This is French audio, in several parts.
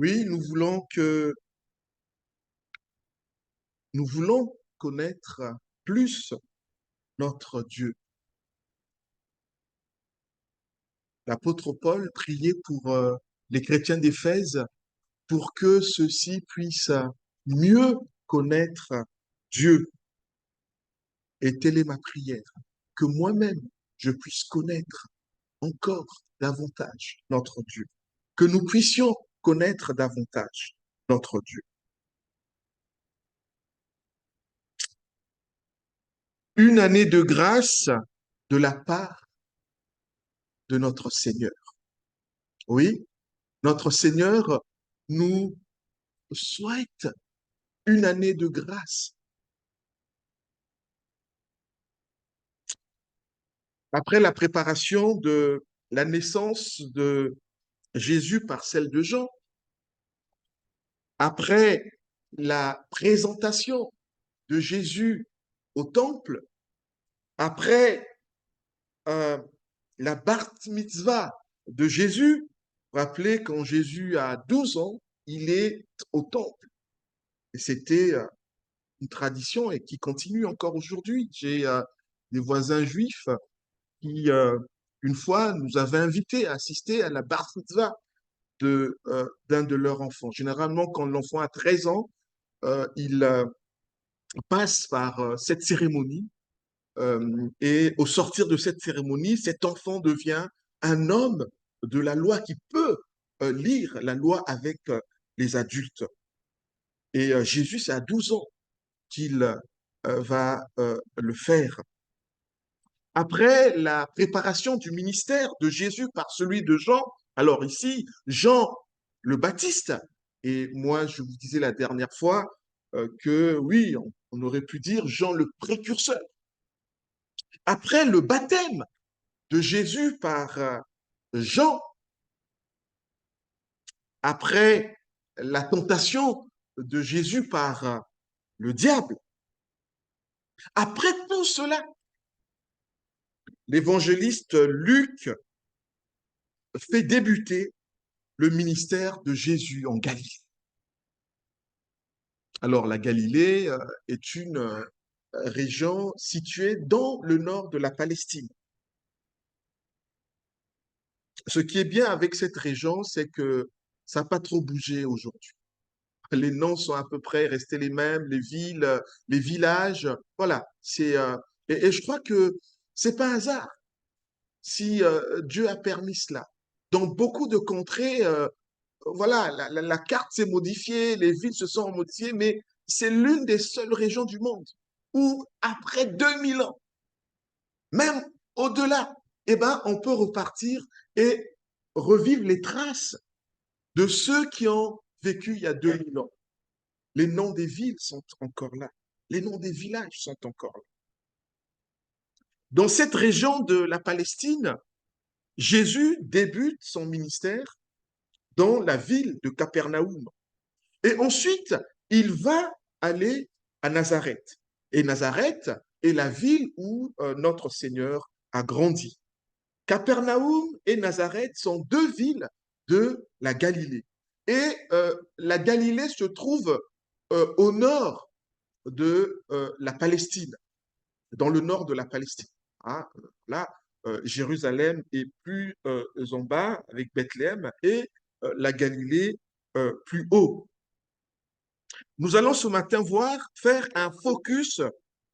Oui, nous voulons connaître plus notre Dieu. L'apôtre Paul priait pour les chrétiens d'Éphèse pour que ceux-ci puissent mieux connaître Dieu. Et telle est ma prière, que moi-même je puisse connaître encore davantage notre Dieu, que nous puissions connaître davantage notre Dieu. Une année de grâce de la part de notre Seigneur. Oui, notre Seigneur nous souhaite une année de grâce. Après la préparation de la naissance de Jésus par celle de Jean, après la présentation de Jésus au temple, après euh, la bar mitzvah de Jésus, rappelez quand Jésus a 12 ans, il est au temple. Et c'était une tradition et qui continue encore aujourd'hui. J'ai des voisins juifs qui, une fois, nous avaient invités à assister à la bar mitzvah d'un de leurs enfants. Généralement, quand l'enfant a 13 ans, il passe par cette cérémonie et au sortir de cette cérémonie, cet enfant devient un homme de la loi qui peut lire la loi avec les adultes. Et Jésus, c'est à 12 ans qu'il va le faire. Après la préparation du ministère de Jésus par celui de Jean, alors ici, Jean le Baptiste, et moi je vous disais la dernière fois que oui, on aurait pu dire Jean le précurseur. Après le baptême de Jésus par Jean, après la tentation de Jésus par le diable, après tout cela, l'évangéliste Luc fait débuter le ministère de Jésus en Galilée. Alors, la Galilée est une région située dans le nord de la Palestine. Ce qui est bien avec cette région, c'est que ça n'a pas trop bougé aujourd'hui. Les noms sont à peu près restés les mêmes, les villes, les villages. Voilà. Et je crois que c'est pas un hasard si Dieu a permis cela. Dans beaucoup de contrées, voilà, la carte s'est modifiée, les villes se sont modifiées, mais c'est l'une des seules régions du monde où, après 2000 ans, même au-delà, eh ben, on peut repartir et revivre les traces de ceux qui ont vécu il y a 2000 ans. Les noms des villes sont encore là. Les noms des villages sont encore là. Dans cette région de la Palestine, Jésus débute son ministère dans la ville de Capernaum. Et ensuite, il va aller à Nazareth. Et Nazareth est la ville où notre Seigneur a grandi. Capernaum et Nazareth sont deux villes de la Galilée. Et la Galilée se trouve au nord de la Palestine, dans le nord de la Palestine. Hein, là, Jérusalem est plus en bas avec Bethléem et la Galilée plus haut. Nous allons ce matin faire un focus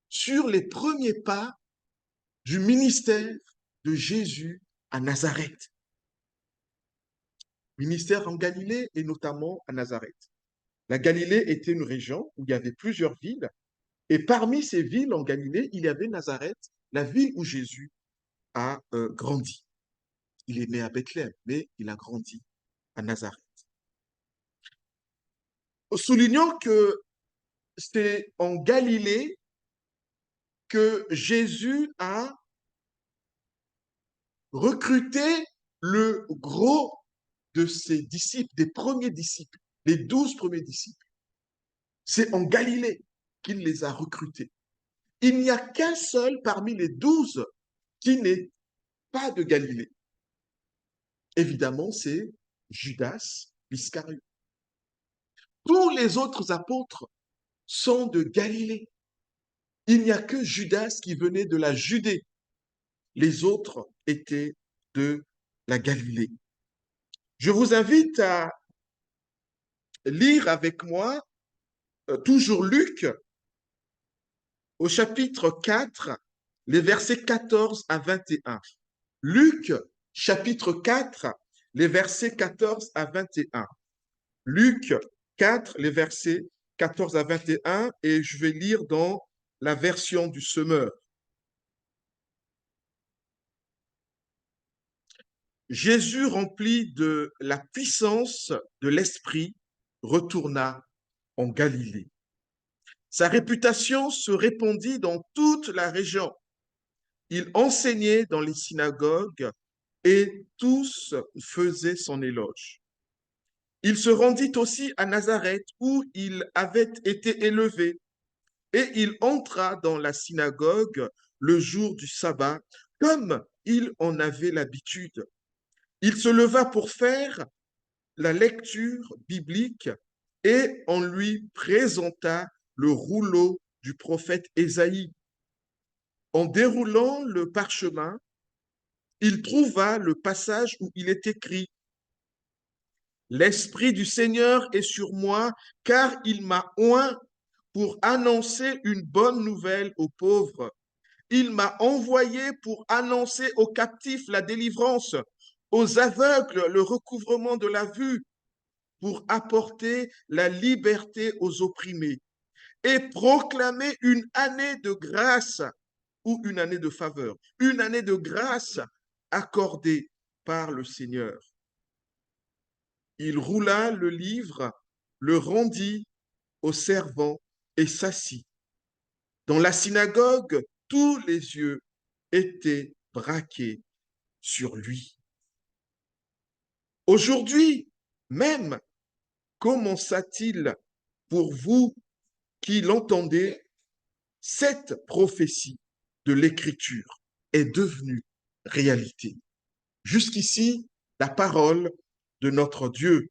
sur les premiers pas du ministère de Jésus à Nazareth. Ministère en Galilée et notamment à Nazareth. La Galilée était une région où il y avait plusieurs villes et parmi ces villes en Galilée, il y avait Nazareth, la ville où Jésus a grandi. Il est né à Bethléem, mais il a grandi à Nazareth. Soulignons que c'est en Galilée que Jésus a recruté le gros de ses disciples, des premiers disciples, les 12 premiers disciples. C'est en Galilée qu'il les a recrutés. Il n'y a qu'un seul parmi les 12 qui n'est pas de Galilée. Évidemment, c'est Judas l'Iscariote. Tous les autres apôtres sont de Galilée. Il n'y a que Judas qui venait de la Judée. Les autres étaient de la Galilée. Je vous invite à lire avec moi toujours Luc au chapitre 4, les versets 14 à 21. Luc, chapitre 4, les versets 14 à 21. Luc 4, les versets 14 à 21, et je vais lire dans la version du Semeur. Jésus, rempli de la puissance de l'Esprit, retourna en Galilée. Sa réputation se répandit dans toute la région. Il enseignait dans les synagogues et tous faisaient son éloge. Il se rendit aussi à Nazareth où il avait été élevé et il entra dans la synagogue le jour du sabbat comme il en avait l'habitude. Il se leva pour faire la lecture biblique et on lui présenta le rouleau du prophète Ésaïe. En déroulant le parchemin, il trouva le passage où il est écrit: L'Esprit du Seigneur est sur moi, car il m'a oint pour annoncer une bonne nouvelle aux pauvres. Il m'a envoyé pour annoncer aux captifs la délivrance, aux aveugles le recouvrement de la vue, pour apporter la liberté aux opprimés et proclamer une année de grâce ou une année de faveur, une année de grâce accordée par le Seigneur. Il roula le livre, le rendit au servant et s'assit. Dans la synagogue, tous les yeux étaient braqués sur lui. Aujourd'hui même, commença-t-il pour vous qui l'entendez, cette prophétie de l'Écriture est devenue réalité. Jusqu'ici, la parole de notre Dieu.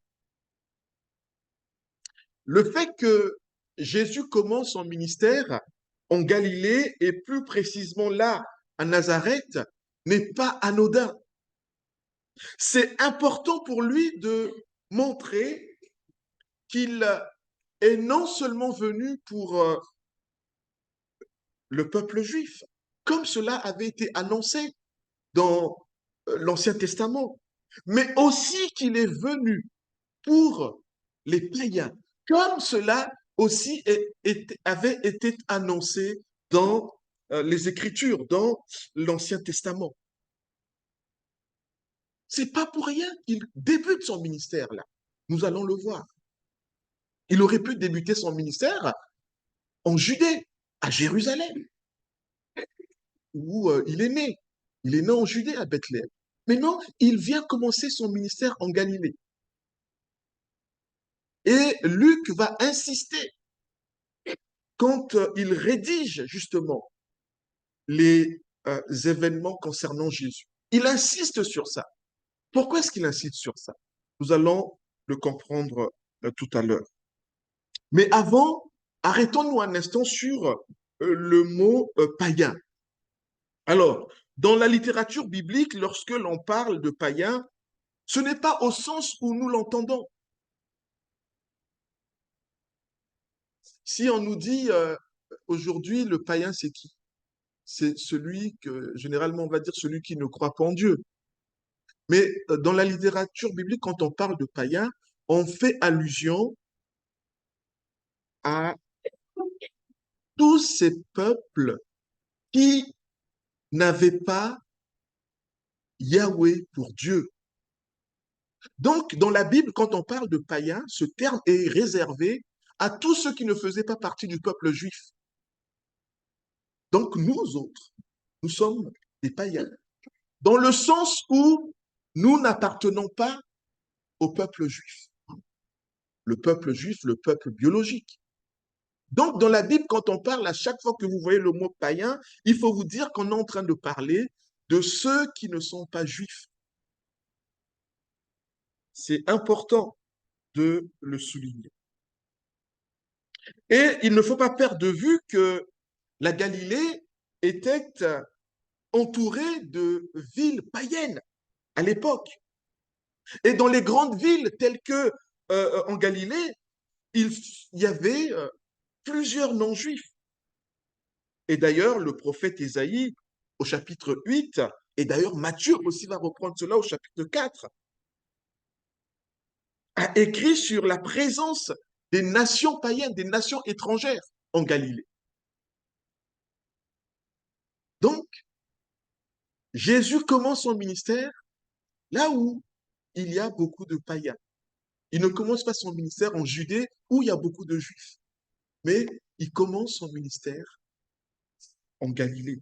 Le fait que Jésus commence son ministère en Galilée et plus précisément là, à Nazareth, n'est pas anodin. C'est important pour lui de montrer qu'il est non seulement venu pour le peuple juif, comme cela avait été annoncé dans l'Ancien Testament, mais aussi qu'il est venu pour les païens, comme cela aussi avait été annoncé dans les Écritures, dans l'Ancien Testament. C'est pas pour rien qu'il débute son ministère là. Nous allons le voir. Il aurait pu débuter son ministère en Judée, à Jérusalem, où il est né. Il est né en Judée, à Bethléem. Mais non, il vient commencer son ministère en Galilée. Et Luc va insister quand il rédige justement les événements concernant Jésus. Il insiste sur ça. Pourquoi est-ce qu'il insiste sur ça? Nous allons le comprendre tout à l'heure. Mais avant, arrêtons-nous un instant sur le mot païen. Alors, dans la littérature biblique, lorsque l'on parle de païen, ce n'est pas au sens où nous l'entendons. Si on nous dit aujourd'hui le païen, c'est qui? C'est celui que, généralement, on va dire celui qui ne croit pas en Dieu. Mais dans la littérature biblique, quand on parle de païen, on fait allusion à tous ces peuples qui n'avaient pas Yahweh pour Dieu. Donc, dans la Bible, quand on parle de païen, ce terme est réservé à tous ceux qui ne faisaient pas partie du peuple juif. Donc, nous autres, nous sommes des païens, dans le sens où nous n'appartenons pas au peuple juif. Le peuple juif, le peuple biologique. Donc, dans la Bible, quand on parle, à chaque fois que vous voyez le mot païen, il faut vous dire qu'on est en train de parler de ceux qui ne sont pas juifs. C'est important de le souligner. Et il ne faut pas perdre de vue que la Galilée était entourée de villes païennes à l'époque. Et dans les grandes villes telles que en Galilée, il y avait plusieurs non-juifs. Et d'ailleurs, le prophète Ésaïe, au chapitre 8, et d'ailleurs Matthieu aussi va reprendre cela au chapitre 4, a écrit sur la présence des nations païennes, des nations étrangères en Galilée. Donc, Jésus commence son ministère là où il y a beaucoup de païens. Il ne commence pas son ministère en Judée où il y a beaucoup de juifs, mais il commence son ministère en Galilée.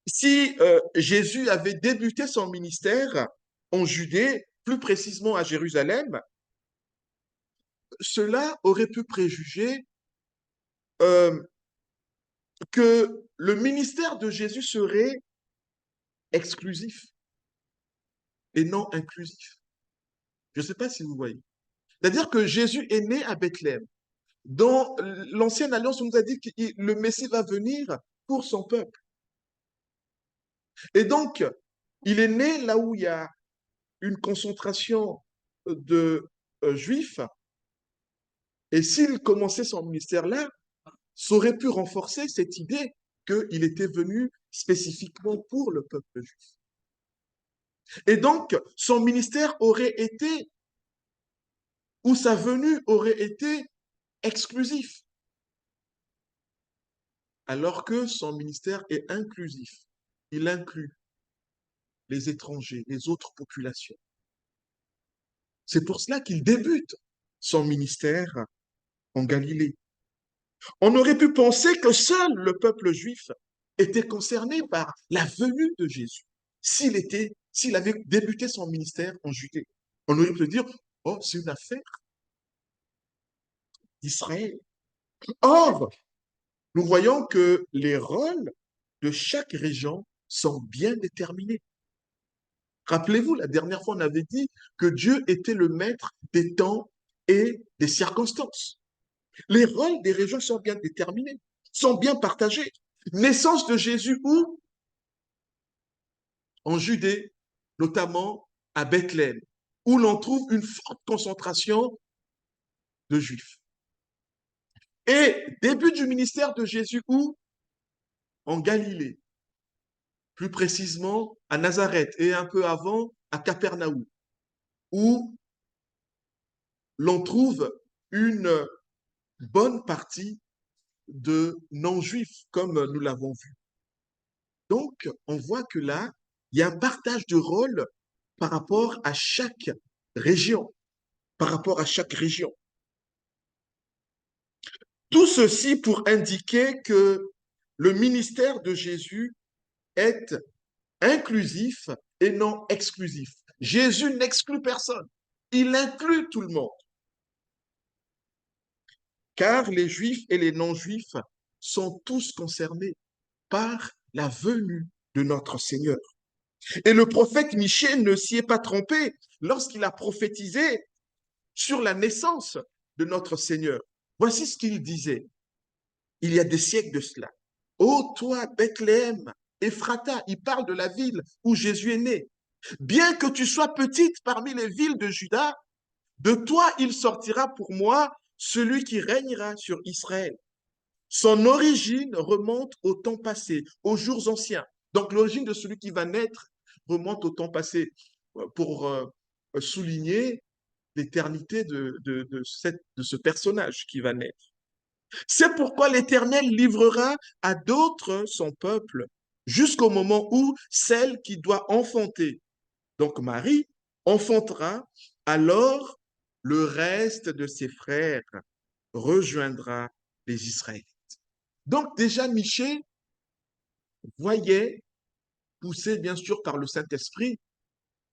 Si Jésus avait débuté son ministère en Judée, plus précisément à Jérusalem, cela aurait pu préjuger euh, que le ministère de Jésus serait exclusif et non inclusif. Je ne sais pas si vous voyez. C'est-à-dire que Jésus est né à Bethléem. Dans l'Ancienne Alliance, on nous a dit que le Messie va venir pour son peuple. Et donc, il est né là où il y a une concentration de juifs. Et s'il commençait son ministère là, ça aurait pu renforcer cette idée qu'il était venu spécifiquement pour le peuple juif. Et donc, son ministère aurait été, ou sa venue aurait été exclusif, alors que son ministère est inclusif. Il inclut les étrangers, les autres populations. C'est pour cela qu'il débute son ministère en Galilée. On aurait pu penser que seul le peuple juif était concerné par la venue de Jésus. S'il avait débuté son ministère en Judée, on aurait pu dire, oh, c'est une affaire d'Israël. Or, nous voyons que les rôles de chaque région sont bien déterminés. Rappelez-vous, la dernière fois, on avait dit que Dieu était le maître des temps et des circonstances. Les rôles des régions sont bien déterminés, sont bien partagés. Naissance de Jésus où? En Judée, notamment à Bethléem, où l'on trouve une forte concentration de Juifs. Et début du ministère de Jésus où? En Galilée, plus précisément à Nazareth et un peu avant à Capernaum, où l'on trouve une bonne partie de non-juifs, comme nous l'avons vu. Donc, on voit que là, il y a un partage de rôle par rapport à chaque région, par rapport à chaque région. Tout ceci pour indiquer que le ministère de Jésus est inclusif et non exclusif. Jésus n'exclut personne, il inclut tout le monde, car les juifs et les non-juifs sont tous concernés par la venue de notre Seigneur. Et le prophète Michée ne s'y est pas trompé lorsqu'il a prophétisé sur la naissance de notre Seigneur. Voici ce qu'il disait il y a des siècles de cela. Ô toi, Bethléem, Ephrata, il parle de la ville où Jésus est né. Bien que tu sois petite parmi les villes de Juda, de toi il sortira pour moi celui qui régnera sur Israël. Son origine remonte au temps passé, aux jours anciens. Donc l'origine de celui qui va naître remonte au temps passé pour souligner l'éternité de ce personnage qui va naître. C'est pourquoi l'Éternel livrera à d'autres son peuple jusqu'au moment où celle qui doit enfanter, donc Marie, enfantera, alors le reste de ses frères rejoindra les Israélites. Donc déjà Michée voyait, poussé bien sûr par le Saint-Esprit,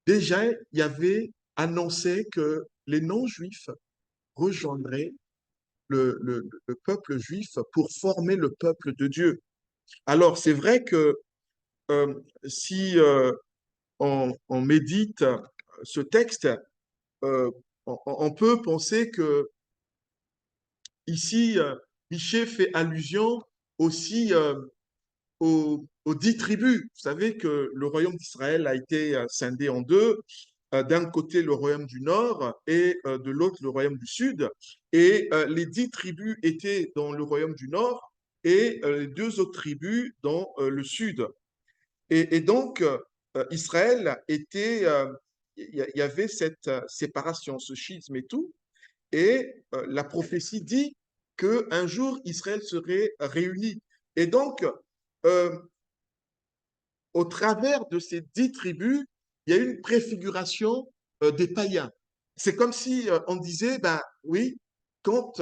déjà il y avait annoncé que les non-juifs rejoindraient le peuple juif pour former le peuple de Dieu. Alors, c'est vrai que si on médite ce texte, on peut penser que ici, Michée fait allusion aussi aux 10 tribus. Vous savez que le royaume d'Israël a été scindé en deux. D'un côté, le royaume du nord et de l'autre, le royaume du sud. Et les 10 tribus étaient dans le royaume du nord et les deux autres tribus dans le sud. Et donc, Israël était, il y avait cette séparation, ce schisme et tout. Et la prophétie dit qu'un jour, Israël serait réuni. Et donc, euh, au travers de ces 10 tribus, il y a une préfiguration des païens. C'est comme si on disait, ben oui, quand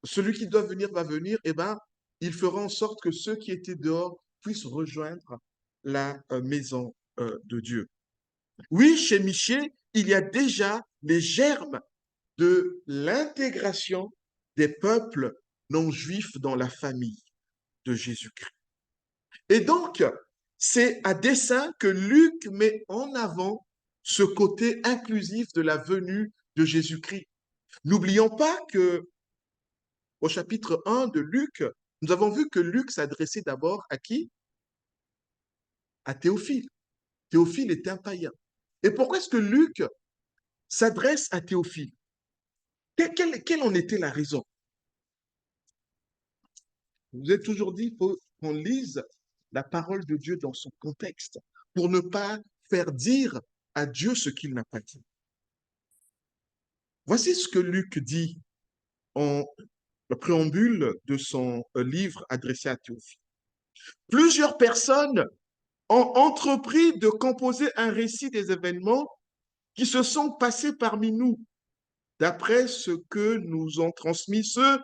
celui qui doit venir va venir, eh ben, il fera en sorte que ceux qui étaient dehors puissent rejoindre la maison de Dieu. Oui, chez Michée, il y a déjà les germes de l'intégration des peuples non juifs dans la famille de Jésus-Christ. Et donc, c'est à dessein que Luc met en avant ce côté inclusif de la venue de Jésus-Christ. N'oublions pas que au chapitre 1 de Luc, nous avons vu que Luc s'adressait d'abord à qui? À Théophile. Théophile est un païen. Et pourquoi est-ce que Luc s'adresse à Théophile? Quelle en était la raison? Je vous ai toujours dit, il faut qu'on lise la parole de Dieu dans son contexte pour ne pas faire dire à Dieu ce qu'il n'a pas dit. Voici ce que Luc dit en préambule de son livre adressé à Théophile. Plusieurs personnes ont entrepris de composer un récit des événements qui se sont passés parmi nous, d'après ce que nous ont transmis ceux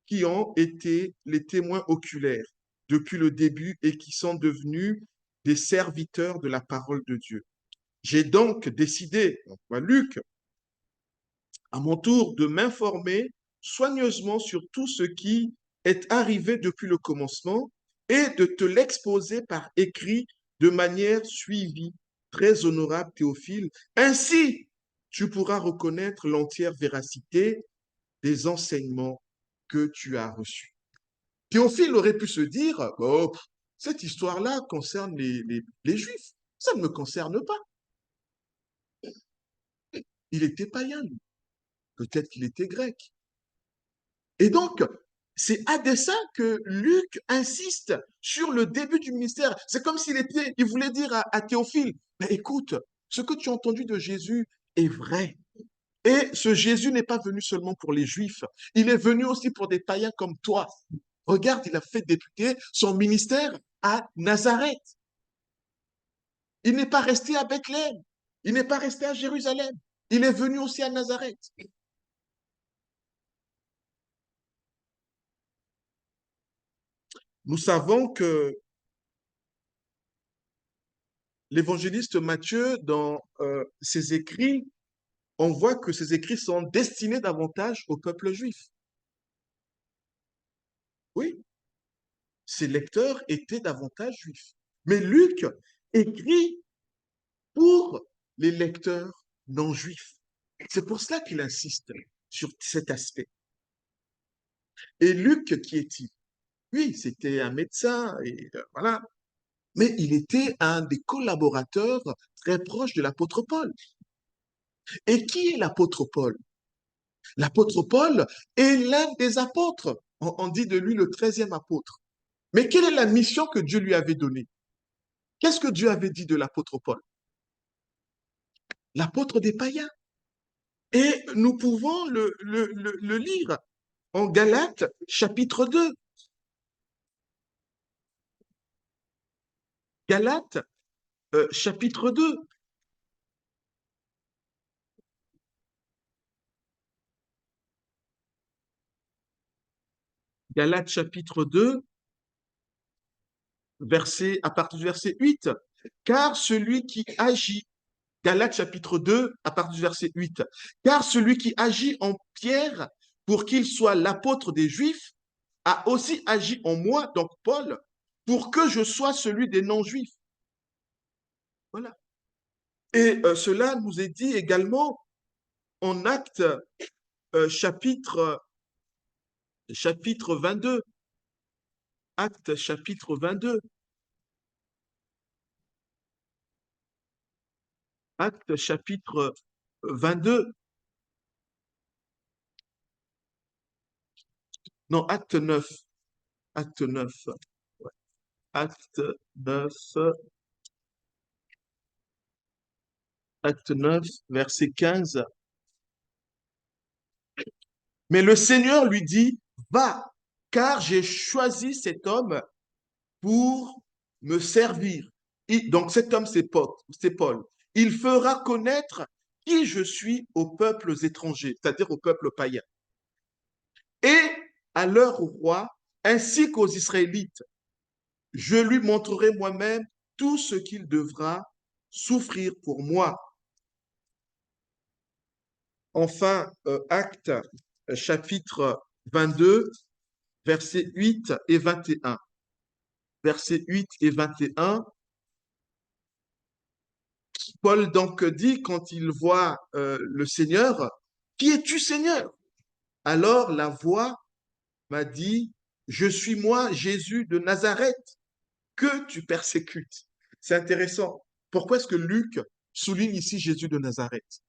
qui ont été les témoins oculaires depuis le début et qui sont devenus des serviteurs de la parole de Dieu. J'ai donc décidé, Luc, à mon tour, de m'informer soigneusement sur tout ce qui est arrivé depuis le commencement et de te l'exposer par écrit de manière suivie, très honorable Théophile. Ainsi, tu pourras reconnaître l'entière véracité des enseignements que tu as reçus. Théophile aurait pu se dire, oh, cette histoire-là concerne les Juifs, ça ne me concerne pas. Il était païen, lui. Peut-être qu'il était grec. Et donc, c'est à dessein que Luc insiste sur le début du ministère. C'est comme il voulait dire à Théophile, mais écoute, ce que tu as entendu de Jésus est vrai. Et ce Jésus n'est pas venu seulement pour les Juifs, il est venu aussi pour des païens comme toi. Regarde, il a fait débuter son ministère à Nazareth. Il n'est pas resté à Bethléem, il n'est pas resté à Jérusalem, il est venu aussi à Nazareth. Nous savons que l'évangéliste Matthieu, dans ses écrits, on voit que ses écrits sont destinés davantage au peuple juif. Oui, ses lecteurs étaient davantage juifs. Mais Luc écrit pour les lecteurs non juifs. C'est pour cela qu'il insiste sur cet aspect. Et Luc, qui est-il? Oui, c'était un médecin, et voilà. Mais il était un des collaborateurs très proches de l'apôtre Paul. Et qui est l'apôtre Paul? L'apôtre Paul est l'un des apôtres. On dit de lui le 13e apôtre. Mais quelle est la mission que Dieu lui avait donnée? Qu'est-ce que Dieu avait dit de l'apôtre Paul? L'apôtre des païens. Et nous pouvons le lire en Galates chapitre 2. Galates chapitre 2. Galates chapitre 2, à partir du verset 8. Car celui qui agit, Galates chapitre 2, à partir du verset 8. Car celui qui agit en Pierre pour qu'il soit l'apôtre des Juifs a aussi agi en moi, donc Paul, pour que je sois celui des non-juifs. Voilà. Et cela nous est dit également en Actes chapitre chapitre 22. Actes chapitre 22. Actes chapitre 22. Non, acte 9. Acte 9. Ouais. Acte 9. Acte 9, verset 15. Mais le Seigneur lui dit, va, car j'ai choisi cet homme pour me servir. Donc cet homme, c'est Paul. Il fera connaître qui je suis aux peuples étrangers, c'est-à-dire aux peuples païens, et à leur roi, ainsi qu'aux Israélites. Je lui montrerai moi-même tout ce qu'il devra souffrir pour moi. Enfin, Actes chapitre 22, versets 8 et 21. Versets 8 et 21. Paul donc dit, quand il voit le Seigneur, qui es-tu, Seigneur? Alors la voix m'a dit, je suis moi, Jésus de Nazareth, que tu persécutes. C'est intéressant. Pourquoi est-ce que Luc souligne ici Jésus de Nazareth?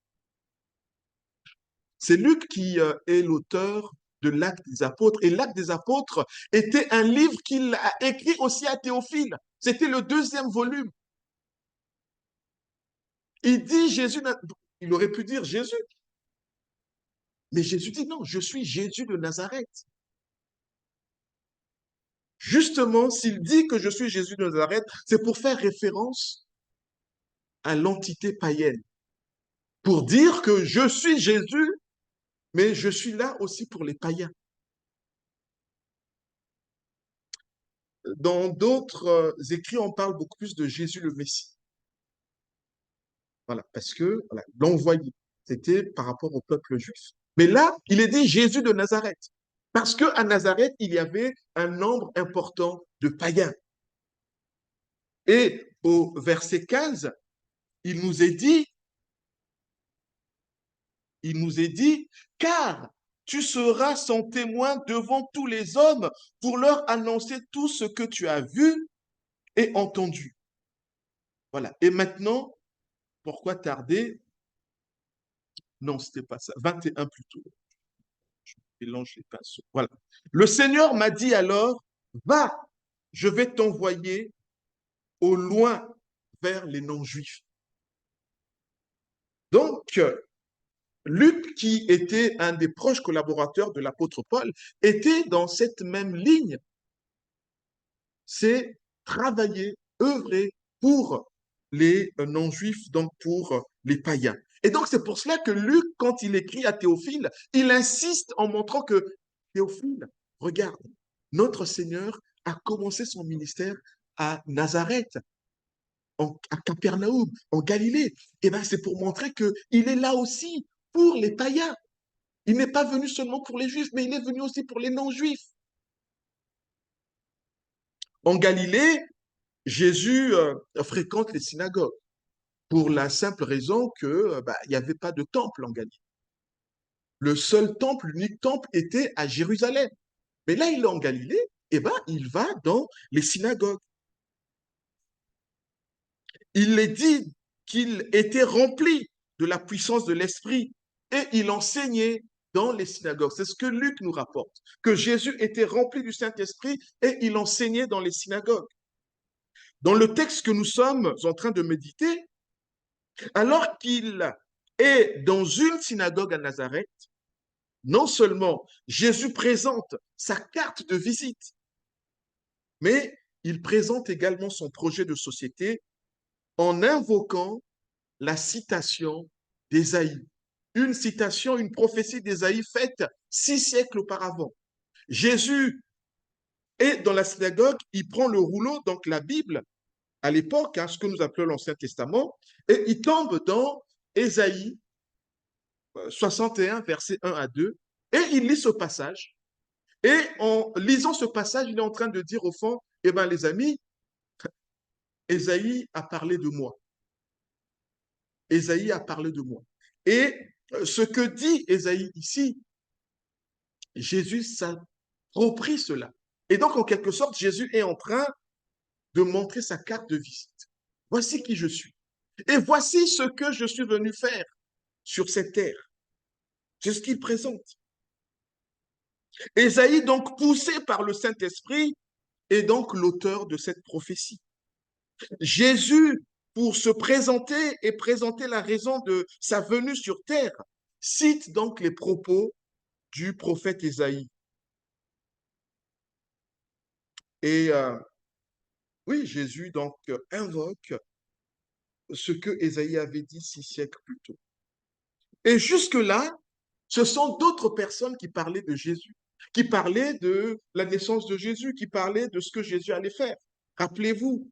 C'est Luc qui est l'auteur de l'Acte des Apôtres. Et l'Acte des Apôtres était un livre qu'il a écrit aussi à Théophile. C'était le deuxième volume. Il dit Jésus, il aurait pu dire Jésus. Mais Jésus dit non, je suis Jésus de Nazareth. Justement, s'il dit que je suis Jésus de Nazareth, c'est pour faire référence à l'entité païenne. Pour dire que je suis Jésus, mais je suis là aussi pour les païens. Dans d'autres écrits, on parle beaucoup plus de Jésus le Messie. Voilà, parce que voilà, l'envoyé, c'était par rapport au peuple juif. Mais là, il est dit Jésus de Nazareth. Parce qu'à Nazareth, il y avait un nombre important de païens. Et au verset 15, il nous est dit, car tu seras son témoin devant tous les hommes pour leur annoncer tout ce que tu as vu et entendu. Voilà. Et maintenant, pourquoi tarder? Non, c'était pas ça. 21 plutôt. Je mélange les pinceaux. Voilà. Le Seigneur m'a dit alors, va, je vais t'envoyer au loin vers les non-juifs. Donc, Luc, qui était un des proches collaborateurs de l'apôtre Paul, était dans cette même ligne. C'est travailler, œuvrer pour les non-juifs, donc pour les païens. Et donc, c'est pour cela que Luc, quand il écrit à Théophile, il insiste en montrant que Théophile, regarde, notre Seigneur a commencé son ministère à Nazareth, à Capernaum, en Galilée. Et bien, c'est pour montrer qu'il est là aussi pour les païens. Il n'est pas venu seulement pour les juifs, mais il est venu aussi pour les non-juifs. En Galilée, Jésus fréquente les synagogues pour la simple raison que il n'y avait pas de temple en Galilée. Le seul temple, l'unique temple était à Jérusalem. Mais là, il est en Galilée, et il va dans les synagogues. Il est dit qu'il était rempli de la puissance de l'Esprit et il enseignait dans les synagogues. C'est ce que Luc nous rapporte, que Jésus était rempli du Saint-Esprit et il enseignait dans les synagogues. Dans le texte que nous sommes en train de méditer, alors qu'il est dans une synagogue à Nazareth, non seulement Jésus présente sa carte de visite, mais il présente également son projet de société en invoquant la citation d'Ésaïe. Une citation, une prophétie d'Ésaïe faite 6 siècles auparavant. Jésus est dans la synagogue, il prend le rouleau, donc la Bible, à l'époque, ce que nous appelons l'Ancien Testament, et il tombe dans Ésaïe 61, versets 1 à 2, et il lit ce passage. Et en lisant ce passage, il est en train de dire au fond, eh bien les amis, Ésaïe a parlé de moi. Ésaïe a parlé de moi. Et ce que dit Ésaïe ici, Jésus compris cela. Et donc, en quelque sorte, Jésus est en train de montrer sa carte de visite. Voici qui je suis. Et voici ce que je suis venu faire sur cette terre. C'est ce qu'il présente. Ésaïe, donc poussé par le Saint-Esprit, est donc l'auteur de cette prophétie. Jésus, pour se présenter et présenter la raison de sa venue sur terre, cite donc les propos du prophète Ésaïe. Et oui, Jésus donc invoque ce que Ésaïe avait dit 6 siècles plus tôt. Et jusque-là, ce sont d'autres personnes qui parlaient de Jésus, qui parlaient de la naissance de Jésus, qui parlaient de ce que Jésus allait faire. Rappelez-vous,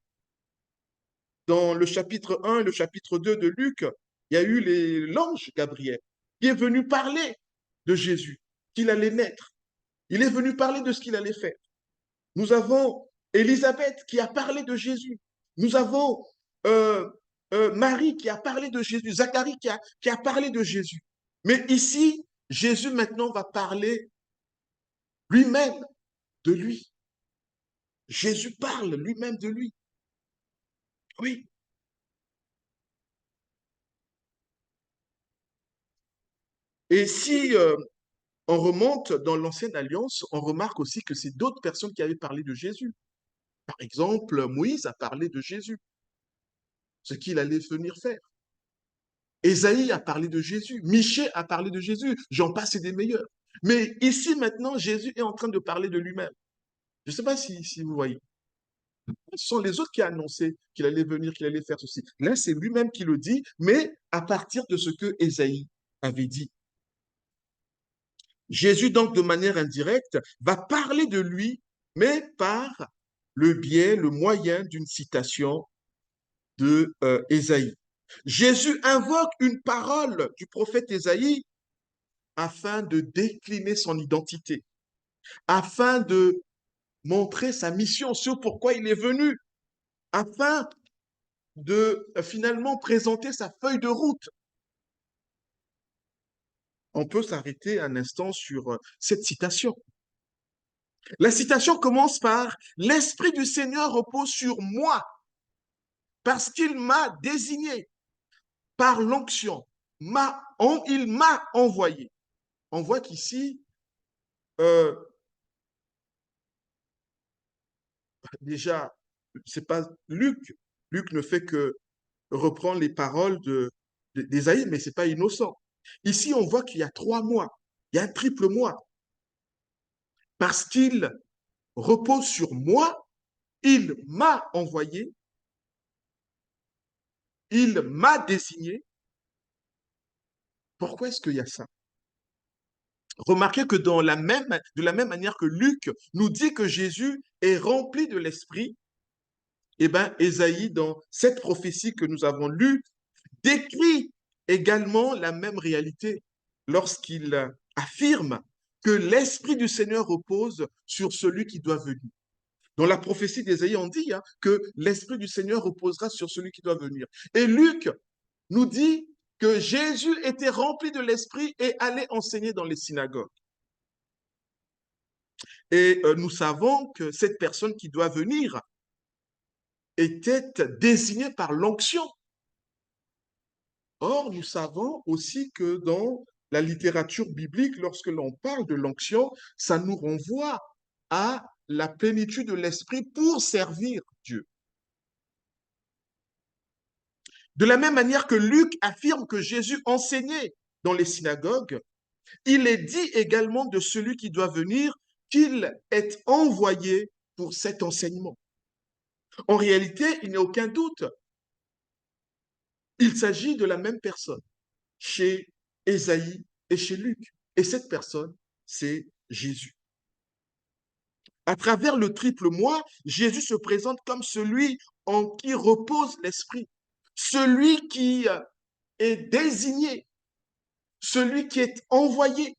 dans le chapitre 1 et le chapitre 2 de Luc, il y a eu l'ange Gabriel qui est venu parler de Jésus, qu'il allait naître. Il est venu parler de ce qu'il allait faire. Nous avons Élisabeth qui a parlé de Jésus. Nous avons euh, Marie qui a parlé de Jésus. Zacharie qui a parlé de Jésus. Mais ici, Jésus maintenant va parler lui-même de lui. Jésus parle lui-même de lui. Oui. Et si on remonte dans l'Ancienne Alliance, on remarque aussi que c'est d'autres personnes qui avaient parlé de Jésus. Par exemple, Moïse a parlé de Jésus, ce qu'il allait venir faire. Ésaïe a parlé de Jésus, Michée a parlé de Jésus, j'en passe et des meilleurs. Mais ici maintenant, Jésus est en train de parler de lui-même. Je ne sais pas si vous voyez. Ce sont les autres qui ont annoncé qu'il allait venir, qu'il allait faire ceci. Là, c'est lui-même qui le dit, mais à partir de ce que Ésaïe avait dit. Jésus, donc, de manière indirecte, va parler de lui, mais par le biais, le moyen d'une citation de Ésaïe. Jésus invoque une parole du prophète Ésaïe afin de décliner son identité, afin de montrer sa mission, ce pourquoi il est venu, afin de finalement présenter sa feuille de route. On peut s'arrêter un instant sur cette citation. La citation commence par « L'Esprit du Seigneur repose sur moi parce qu'il m'a désigné par l'onction. Il m'a envoyé. » On voit qu'ici, euh, déjà, c'est pas Luc. Luc ne fait que reprendre les paroles d'Ésaïe, mais c'est pas innocent. Ici, on voit qu'il y a 3 mois. Il y a un triple moi. Parce qu'il repose sur moi, il m'a envoyé, il m'a désigné. Pourquoi est-ce qu'il y a ça? Remarquez que de la même manière que Luc nous dit que Jésus est rempli de l'Esprit, eh bien, Ésaïe, dans cette prophétie que nous avons lue, décrit également la même réalité lorsqu'il affirme que l'Esprit du Seigneur repose sur celui qui doit venir. Dans la prophétie d'Ésaïe, on dit que l'Esprit du Seigneur reposera sur celui qui doit venir. Et Luc nous dit que Jésus était rempli de l'Esprit et allait enseigner dans les synagogues. Et nous savons que cette personne qui doit venir était désignée par l'onction. Or, nous savons aussi que dans la littérature biblique, lorsque l'on parle de l'onction, ça nous renvoie à la plénitude de l'Esprit pour servir Dieu. De la même manière que Luc affirme que Jésus enseignait dans les synagogues, il est dit également de celui qui doit venir qu'il est envoyé pour cet enseignement. En réalité, il n'y a aucun doute. Il s'agit de la même personne chez Ésaïe et chez Luc. Et cette personne, c'est Jésus. À travers le triple moi, Jésus se présente comme celui en qui repose l'Esprit, celui qui est désigné, celui qui est envoyé.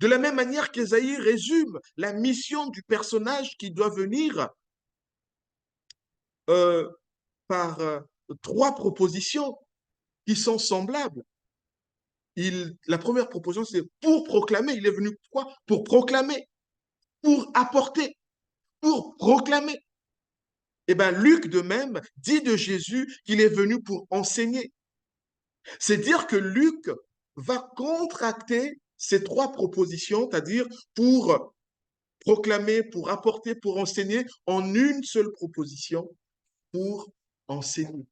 De la même manière qu'Ésaïe résume la mission du personnage qui doit venir euh, par 3 propositions qui sont semblables. la première proposition, c'est pour proclamer. Il est venu quoi? Pour proclamer, pour apporter, pour proclamer. Eh bien, Luc, de même, dit de Jésus qu'il est venu pour enseigner. C'est dire que Luc va contracter ces trois propositions, c'est-à-dire pour proclamer, pour apporter, pour enseigner, en une seule proposition, pour enseigner.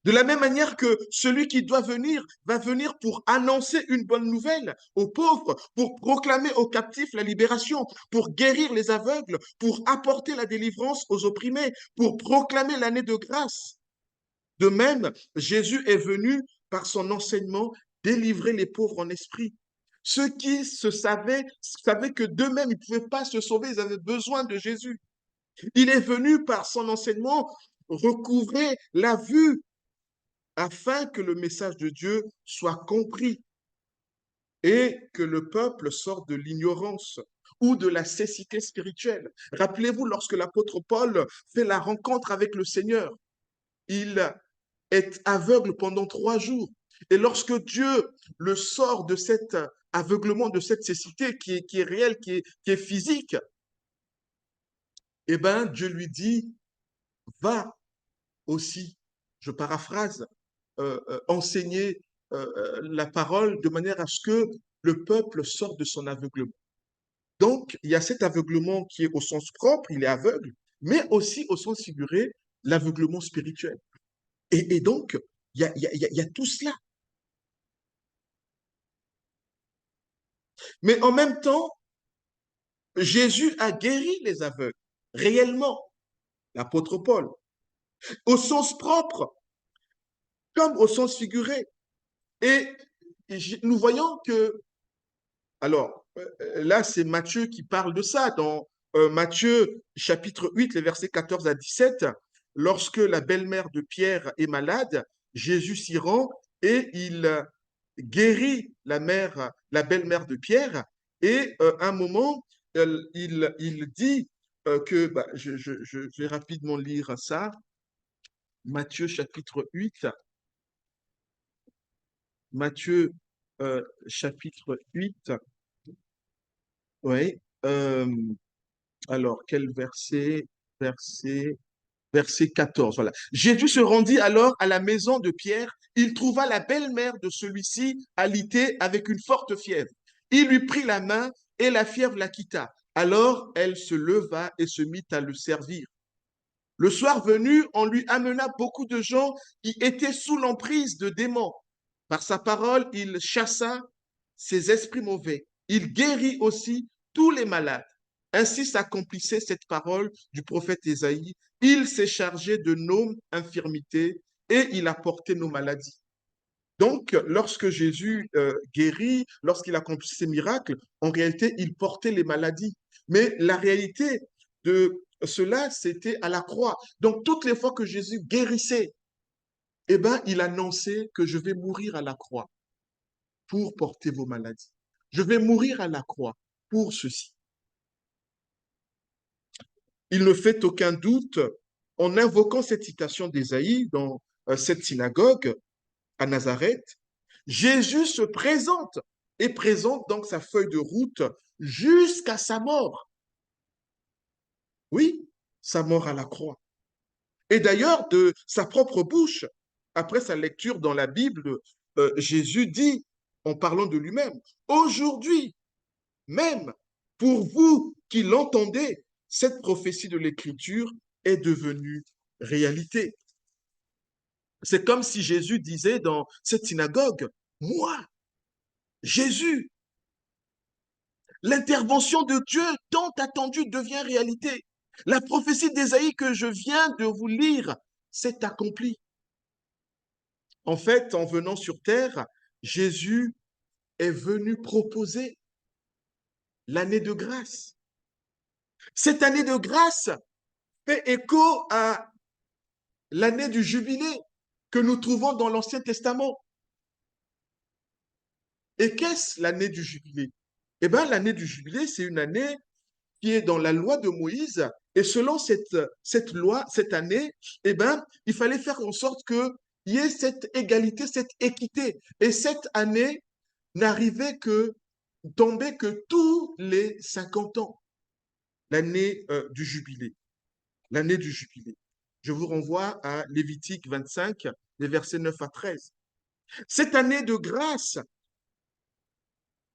De la même manière que celui qui doit venir va venir pour annoncer une bonne nouvelle aux pauvres, pour proclamer aux captifs la libération, pour guérir les aveugles, pour apporter la délivrance aux opprimés, pour proclamer l'année de grâce. De même, Jésus est venu par son enseignement délivrer les pauvres en esprit. Ceux qui savaient que d'eux-mêmes, ils ne pouvaient pas se sauver, ils avaient besoin de Jésus. Il est venu par son enseignement recouvrer la vue afin que le message de Dieu soit compris et que le peuple sorte de l'ignorance ou de la cécité spirituelle. Rappelez-vous, lorsque l'apôtre Paul fait la rencontre avec le Seigneur, il est aveugle pendant 3 jours. Et lorsque Dieu le sort de cet aveuglement, de cette cécité qui est réelle, qui est physique, eh bien, Dieu lui dit, va aussi, je paraphrase, enseigner la parole de manière à ce que le peuple sorte de son aveuglement. Donc, il y a cet aveuglement qui est au sens propre, il est aveugle, mais aussi au sens figuré, l'aveuglement spirituel. Et donc, il y a tout cela. Mais en même temps, Jésus a guéri les aveugles, réellement, l'apôtre Paul, au sens propre comme au sens figuré. Et nous voyons que, alors là, c'est Matthieu qui parle de ça, dans Matthieu chapitre 8, les versets 14 à 17, lorsque la belle-mère de Pierre est malade, Jésus s'y rend et il guérit la belle-mère de Pierre, et à un moment, il dit que, bah, je vais rapidement lire ça, Matthieu chapitre 8, Matthieu chapitre 8, oui, alors quel verset? Verset Verset 14, voilà. Jésus se rendit alors à la maison de Pierre. Il trouva la belle-mère de celui-ci alitée avec une forte fièvre. Il lui prit la main et la fièvre la quitta. Alors elle se leva et se mit à le servir. Le soir venu, on lui amena beaucoup de gens qui étaient sous l'emprise de démons. Par sa parole, il chassa ces esprits mauvais. Il guérit aussi tous les malades. Ainsi s'accomplissait cette parole du prophète Ésaïe. Il s'est chargé de nos infirmités et il a porté nos maladies. Donc, lorsque Jésus guérit, lorsqu'il accomplit ces miracles, en réalité, il portait les maladies. Mais la réalité de cela, c'était à la croix. Donc, toutes les fois que Jésus guérissait, eh ben, il annonçait que je vais mourir à la croix pour porter vos maladies. Je vais mourir à la croix pour ceci. Il ne fait aucun doute en invoquant cette citation d'Ésaïe dans cette synagogue à Nazareth. Jésus se présente et présente donc sa feuille de route jusqu'à sa mort. Oui, sa mort à la croix. Et d'ailleurs, de sa propre bouche, après sa lecture dans la Bible, Jésus dit, en parlant de lui-même, aujourd'hui même, pour vous qui l'entendez, cette prophétie de l'Écriture est devenue réalité. C'est comme si Jésus disait dans cette synagogue, moi, Jésus, l'intervention de Dieu tant attendue devient réalité. La prophétie d'Ésaïe que je viens de vous lire s'est accomplie. En fait, en venant sur terre, Jésus est venu proposer l'année de grâce. Cette année de grâce fait écho à l'année du jubilé que nous trouvons dans l'Ancien Testament. Et qu'est-ce l'année du jubilé? Eh bien, l'année du jubilé, c'est une année qui est dans la loi de Moïse. Et selon cette loi, cette année, eh ben, il fallait faire en sorte qu'il y ait cette égalité, cette équité. Et cette année n'arrivait que, tombait que tous les 50 ans, l'année du jubilé. L'année du jubilé. Je vous renvoie à Lévitique 25, les versets 9 à 13. Cette année de grâce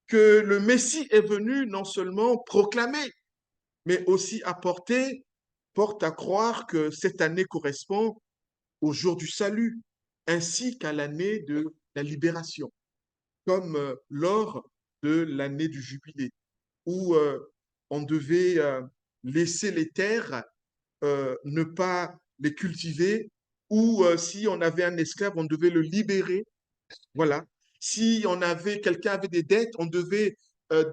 que le Messie est venu non seulement proclamer, mais aussi apporter, porte à croire que cette année correspond au jour du salut, ainsi qu'à l'année de la libération, comme lors de l'année du jubilé, où on devait laisser les terres, ne pas les cultiver, ou si on avait un esclave, on devait le libérer. Voilà. Si on avait, quelqu'un avait des dettes, on devait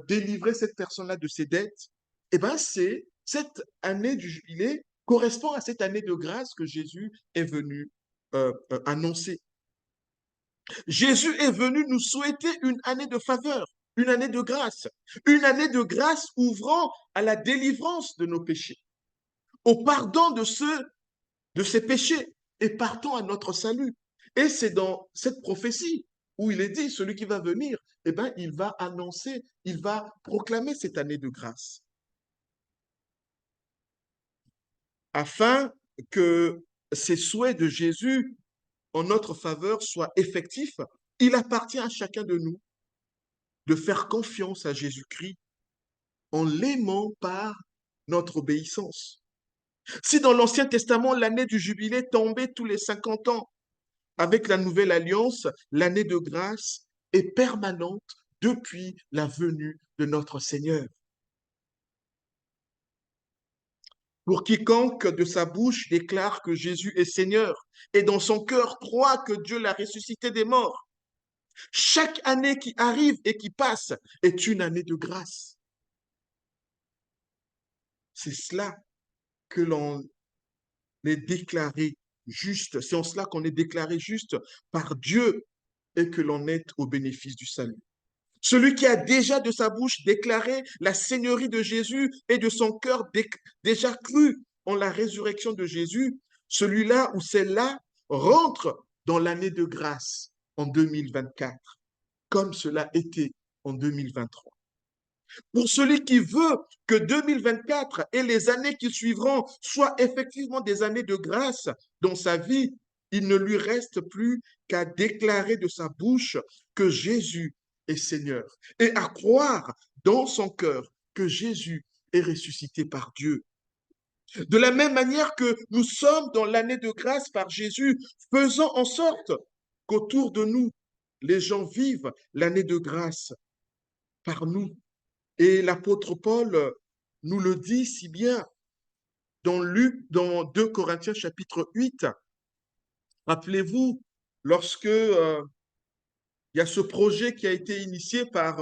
délivrer cette personne-là de ses dettes. Eh bien, c'est cette année du jubilé correspond à cette année de grâce que Jésus est venu annoncer. Jésus est venu nous souhaiter une année de faveur, une année de grâce ouvrant à la délivrance de nos péchés, au pardon de ses péchés et partant à notre salut. Et c'est dans cette prophétie où il est dit, celui qui va venir, eh bien, il va annoncer, il va proclamer cette année de grâce, afin que ces souhaits de Jésus en notre faveur soient effectifs. Il appartient à chacun de nous de faire confiance à Jésus-Christ en l'aimant par notre obéissance. Si dans l'Ancien Testament, l'année du jubilé tombait tous les 50 ans, avec la nouvelle alliance, l'année de grâce est permanente depuis la venue de notre Seigneur. Pour quiconque de sa bouche déclare que Jésus est Seigneur et dans son cœur croit que Dieu l'a ressuscité des morts, chaque année qui arrive et qui passe est une année de grâce. C'est cela que l'on est déclaré juste, c'est en cela qu'on est déclaré juste par Dieu et que l'on est au bénéfice du salut. Celui qui a déjà de sa bouche déclaré la seigneurie de Jésus et de son cœur déjà cru en la résurrection de Jésus, celui-là ou celle-là rentre dans l'année de grâce en 2024, comme cela était en 2023. Pour celui qui veut que 2024 et les années qui suivront soient effectivement des années de grâce dans sa vie, il ne lui reste plus qu'à déclarer de sa bouche que Jésus est Seigneur et à croire dans son cœur que Jésus est ressuscité par Dieu. De la même manière que nous sommes dans l'année de grâce par Jésus, faisons en sorte qu'autour de nous, les gens vivent l'année de grâce par nous. Et l'apôtre Paul nous le dit si bien dans 2 Corinthiens chapitre 8. Rappelez-vous, lorsque il y a ce projet qui a été initié par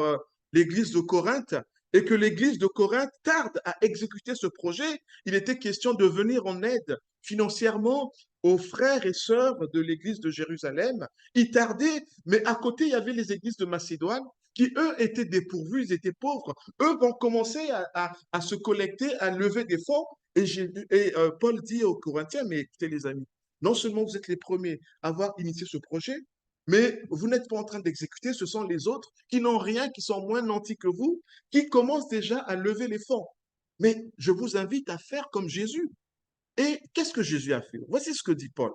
l'église de Corinthe et que l'église de Corinthe tarde à exécuter ce projet, il était question de venir en aide financièrement aux frères et sœurs de l'église de Jérusalem. Ils tardaient, mais à côté, il y avait les églises de Macédoine qui, eux, étaient dépourvus, ils étaient pauvres. Eux vont commencer à se collecter, à lever des fonds. Et Paul dit aux Corinthiens, mais écoutez les amis, non seulement vous êtes les premiers à avoir initié ce projet, mais vous n'êtes pas en train d'exécuter, ce sont les autres qui n'ont rien, qui sont moins nantis que vous, qui commencent déjà à lever les fonds. Mais je vous invite à faire comme Jésus. Et qu'est-ce que Jésus a fait? Voici ce que dit Paul.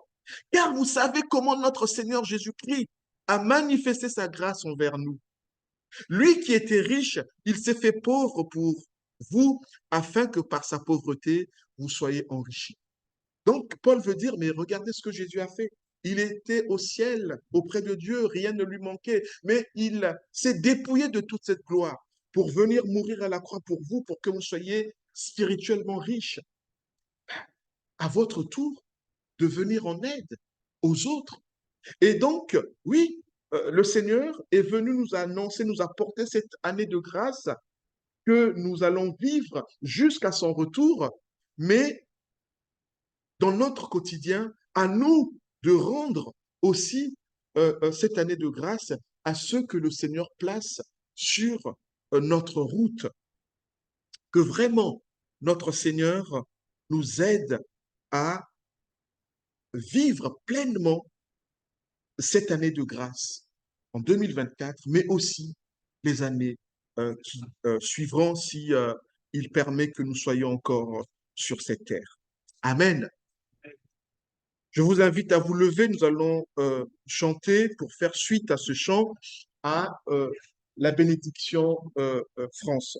Car vous savez comment notre Seigneur Jésus-Christ a manifesté sa grâce envers nous. Lui qui était riche, il s'est fait pauvre pour vous, afin que par sa pauvreté, vous soyez enrichis. Donc, Paul veut dire, mais regardez ce que Jésus a fait. Il était au ciel, auprès de Dieu, rien ne lui manquait, mais il s'est dépouillé de toute cette gloire pour venir mourir à la croix pour vous, pour que vous soyez spirituellement riches. À votre tour, de venir en aide aux autres. Et donc, oui, le Seigneur est venu nous annoncer, nous apporter cette année de grâce que nous allons vivre jusqu'à son retour, mais dans notre quotidien, à nous de rendre aussi cette année de grâce à ceux que le Seigneur place sur notre route. Que vraiment notre Seigneur nous aide à vivre pleinement cette année de grâce en 2024, mais aussi les années qui suivront si il permet que nous soyons encore sur cette terre. Amen. Je vous invite à vous lever. Nous allons chanter pour faire suite à ce chant à la bénédiction France.